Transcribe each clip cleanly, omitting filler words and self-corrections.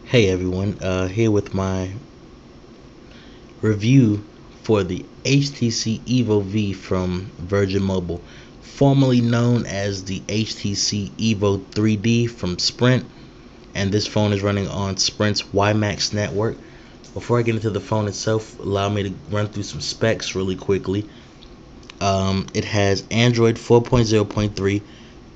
Hey everyone, here with my review for the HTC Evo V from Virgin Mobile, formerly known as the HTC Evo 3D from Sprint, and this phone is running on Sprint's WiMAX network. Before I get into the phone itself, allow me to run through some specs really quickly. It has Android 4.0.3,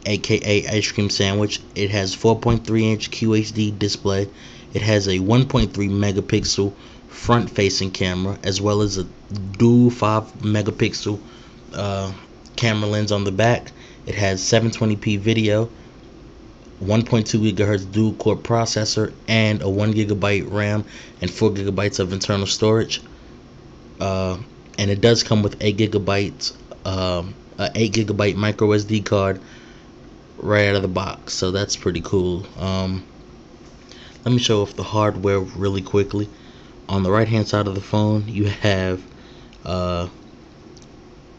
aka Ice Cream Sandwich. It has 4.3-inch QHD display. It has a 1.3 megapixel front facing camera, as well as a dual 5 megapixel camera lens on the back. It has 720p video, 1.2 gigahertz dual core processor, and a 1 gigabyte RAM and 4 gigabytes of internal storage. And it does come with 8 gigabytes, a 8 gigabyte micro SD card right out of the box, so that's pretty cool. Let me show off the hardware really quickly. On the right hand side of the phone, you have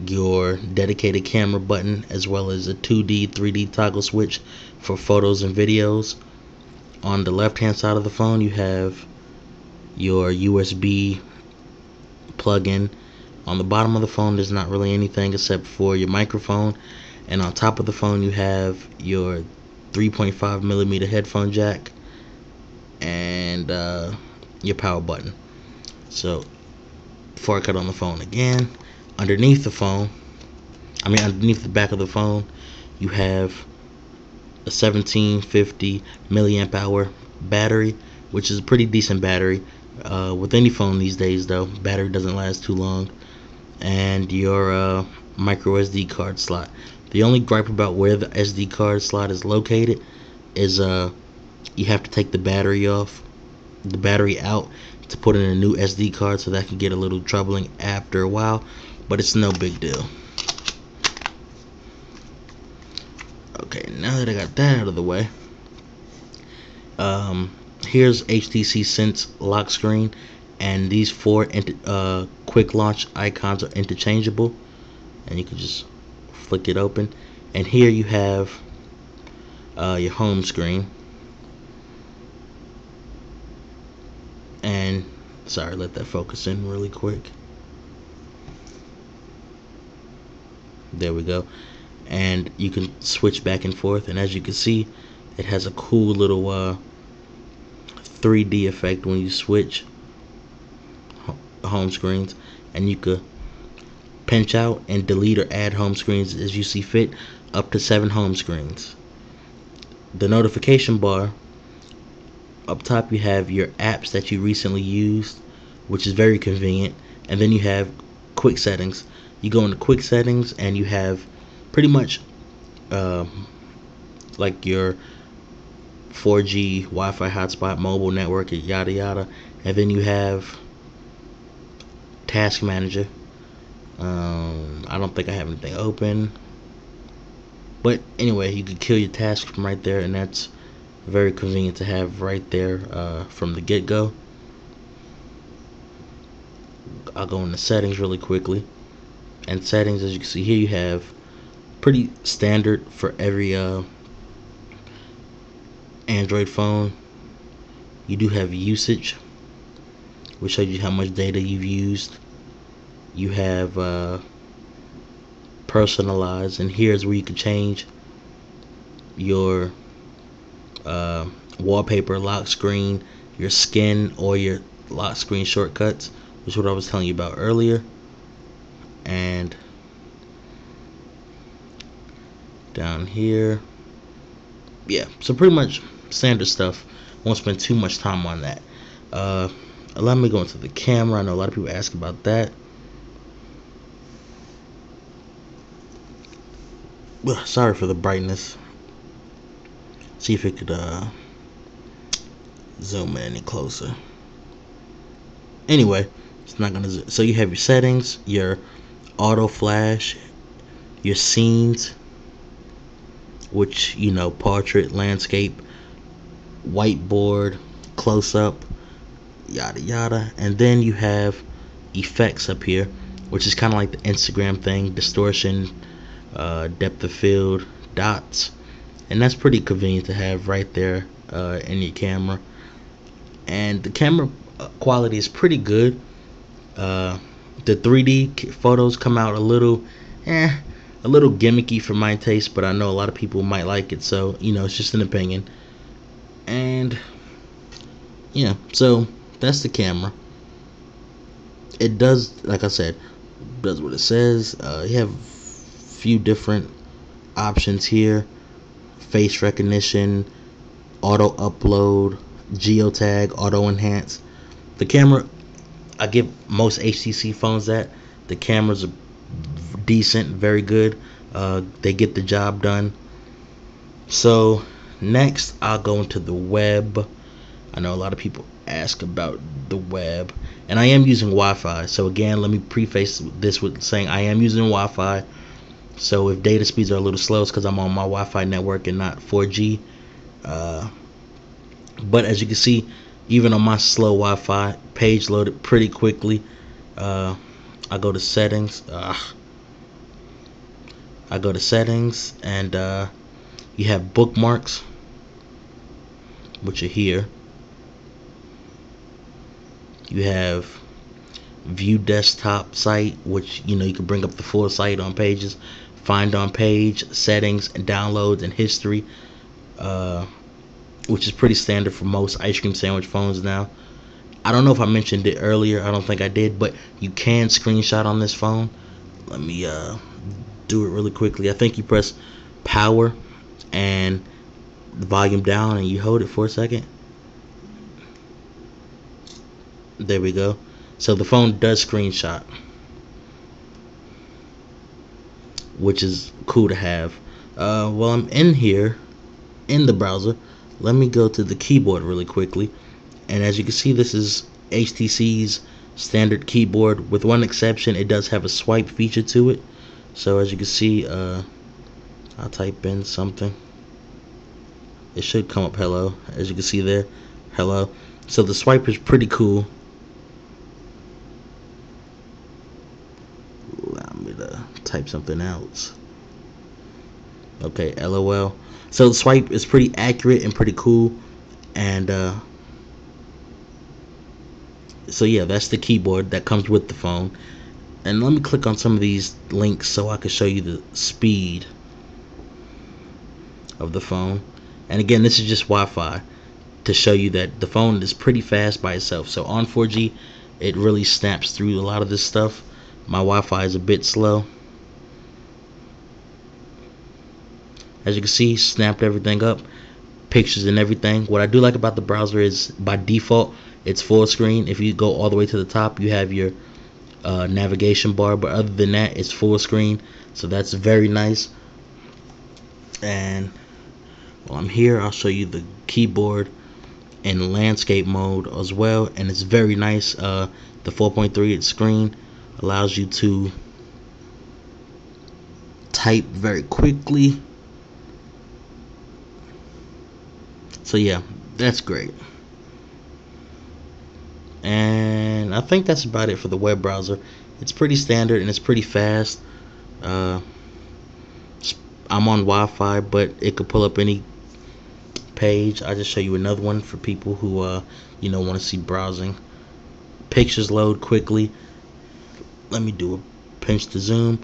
your dedicated camera button, as well as a 2D 3D toggle switch for photos and videos. On the left hand side of the phone, you have your USB plug-in. On the bottom of the phone, there's not really anything except for your microphone, and on top of the phone you have your 3.5 millimeter headphone jack and your power button. So before I cut on the phone again, underneath the back of the phone, you have a 1750 milliamp hour battery, which is a pretty decent battery. With any phone these days, though, battery doesn't last too long. And your micro SD card slot. The only gripe about where the SD card slot is located is you have to take the battery out to put in a new SD card, so that can get a little troubling after a while, but it's no big deal. Okay, now that I got that out of the way, here's HTC Sense lock screen, and these four quick launch icons are interchangeable, and you can just flick it open. And here you have your home screen, and sorry, let that focus in really quick. There we go. And you can switch back and forth, and as you can see, it has a cool little 3D effect when you switch home screens, and you could pinch out and delete or add home screens as you see fit, up to 7 home screens. The notification bar up top, you have your apps that you recently used, which is very convenient, and then you have quick settings. You go into quick settings and you have pretty much like your 4G Wi-Fi hotspot, mobile network, yada yada, and then you have task manager. I don't think I have anything open, but anyway, you can kill your task from right there, and that's very convenient to have right there from the get-go. I'll go into settings really quickly, and settings, as you can see here, you have pretty standard for every Android phone. You do have usage, which shows you how much data you've used. You have personalized, and here's where you can change your wallpaper, lock screen, your skin, or your lock screen shortcuts, which is what I was telling you about earlier. And down here, yeah, so pretty much standard stuff. Won't spend too much time on that. Allow me to go into the camera. I know a lot of people ask about that. Sorry for the brightness. See if it could zoom in any closer. Anyway, it's not gonna zoom. So you have your settings, your auto flash, your scenes, which, you know, portrait, landscape, whiteboard, close up, yada yada. And then you have effects up here, which is kind of like the Instagram thing: distortion, depth of field, dots, and that's pretty convenient to have right there in your camera. and the camera quality is pretty good. The 3D photos come out a little gimmicky for my taste, but I know a lot of people might like it, so it's just an opinion. And yeah, so that's the camera. It does, like I said, does what it says. You have a few different options here: face recognition, auto upload, geotag, auto enhance. The camera, I give most HTC phones that. The cameras are decent, very good. They get the job done. So next, I'll go into the web. I know a lot of people ask about the web, and I am using Wi-Fi. So again, let me preface this with saying I am using Wi-Fi. So if data speeds are a little slow, it's because I'm on my Wi-Fi network and not 4G. But as you can see, even on my slow Wi-Fi, page loaded pretty quickly. I go to settings. I go to settings, and you have bookmarks, which are here. You have view desktop site, which you can bring up the full site on pages. Find on page, settings, and downloads and history, which is pretty standard for most ice cream sandwich phones now. I don't know if I mentioned it earlier. I don't think I did, but you can screenshot on this phone. Let me do it really quickly. I think you press power and the volume down, and you hold it for a second. There we go. So the phone does screenshot, which is cool to have. While I'm in here in the browser, let me go to the keyboard really quickly. And as you can see, this is HTC's standard keyboard. With one exception, it does have a swipe feature to it. So as you can see, I'll type in something. It should come up hello. As you can see there, hello. So the swipe is pretty cool. Allow me to type something else. Okay, LOL. So the swipe is pretty accurate and pretty cool. And so yeah, that's the keyboard that comes with the phone. And let me click on some of these links so I can show you the speed of the phone. And again, this is just Wi-Fi to show you that the phone is pretty fast by itself. So on 4G, it really snaps through a lot of this stuff. My Wi-Fi is a bit slow. As you can see, snapped everything up, pictures and everything. What I do like about the browser is by default, it's full screen. If you go all the way to the top, you have your navigation bar, but other than that, it's full screen. So that's very nice. And while I'm here, I'll show you the keyboard in landscape mode as well, and it's very nice. The 4.3 inch screen allows you to type very quickly. So yeah, that's great. And I think that's about it for the web browser. It's pretty standard and it's pretty fast. I'm on Wi-Fi, but it could pull up any page. I'll just show you another one for people who want to see browsing. Pictures load quickly. Let me do a pinch to zoom.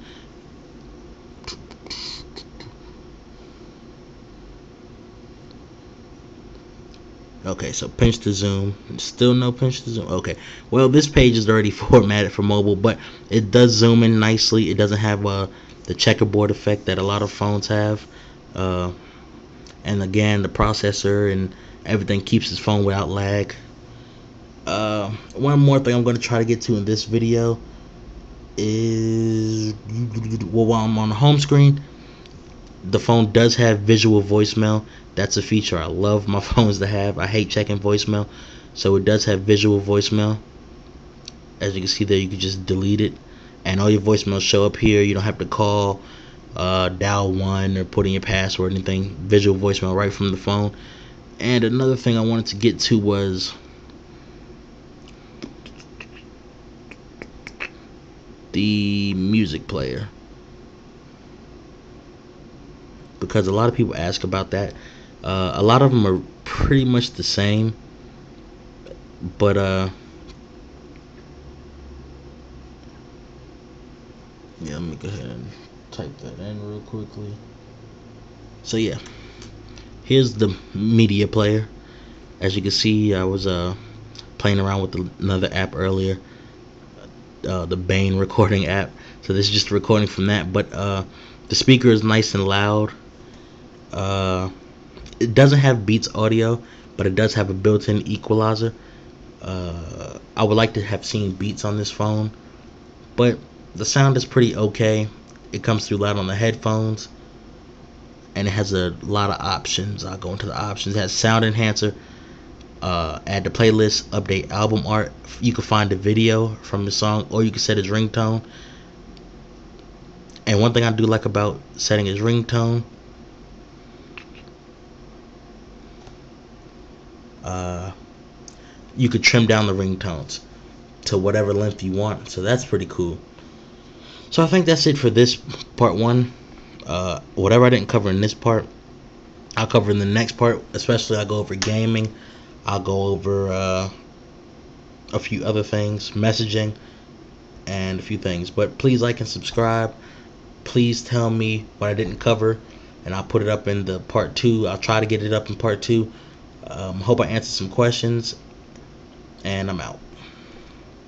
Okay, so pinch to zoom. Still no pinch to zoom. Okay, well, this page is already formatted for mobile, but it does zoom in nicely. It doesn't have the checkerboard effect that a lot of phones have. And again, the processor and everything keeps this phone without lag. One more thing I'm going to try to get to in this video is, well, while I'm on the home screen, the phone does have visual voicemail. That's a feature I love my phones to have. I hate checking voicemail, so it does have visual voicemail. As you can see there, you can just delete it, and all your voicemails show up here. You don't have to call, dial 1, or put in your password or anything. Visual voicemail right from the phone. And another thing I wanted to get to was the music player, because a lot of people ask about that. A lot of them are pretty much the same. But yeah, let me go ahead and type that in real quickly. So yeah, here's the media player. As you can see, I was playing around with another app earlier, the Bane recording app. So this is just a recording from that. But the speaker is nice and loud. Uh, it doesn't have Beats audio, but it does have a built-in equalizer. I would like to have seen Beats on this phone, but the sound is pretty okay. It comes through loud on the headphones, and it has a lot of options. I'll go into the options. It has sound enhancer, add to playlist, update album art. You can find the video from the song, or you can set his ringtone. And one thing I do like about setting his ringtone, uh, you could trim down the ringtones to whatever length you want. So that's pretty cool. So I think that's it for this part one. Whatever I didn't cover in this part, I'll cover in the next part. Especially I'll go over gaming. I'll go over a few other things, messaging, and a few things. But please like and subscribe. Please tell me what I didn't cover, and I'll put it up in the part two. I'll try to get it up in part two. Hope I answered some questions, and I'm out.